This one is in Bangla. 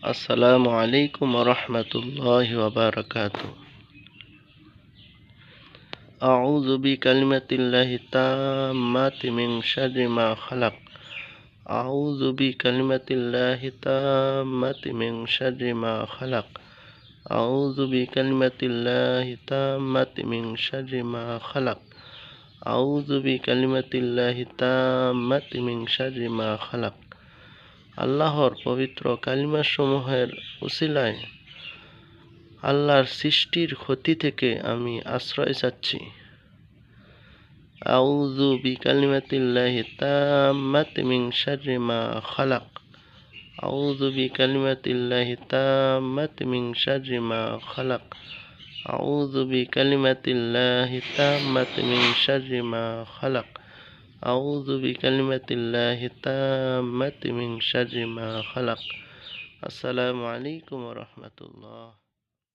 আসসালামু আলাইকুম ওয়া রাহমাতুল্লাহি ওয়া বারাকাতুহু। আউযু বিকালিমাতিল্লাহি তাম্মাতি মিন শাররি মা খালাক। আউযু বিকালিমাতিল্লাহি তাম্মাতি মিন শাররি মা খালাক। আউযু বিকালিমাতিল্লাহি তাম্মাতি মিন শাররি মা খালাক। আউযু বিকালিমাতিল্লাহি তাম্মাতি মিন শাররি মা খালাক। আল্লাহর পবিত্র কালিমাসমূহের উসিলায় আল্লাহর সৃষ্টির ক্ষতি থেকে আমি আশ্রয় চাচ্ছি। আউযু বিকালিমাতিল্লাহি তাম্মাতি মিন শাররি মা খালাক। আউযু বিকালিমাতিল্লাহি তাম্মাতি মিন শাররি মা খালাক। আউযু বিকালিমাতিল্লাহি তাম্মাতি মিন শাররি মা খালাক। আউযু বিকালিমাতিল্লাহি তাম্মাতি মিন শাররি মা খালাক। আসসালামু আলাইকুম ওয়া রাহমাতুল্লাহ।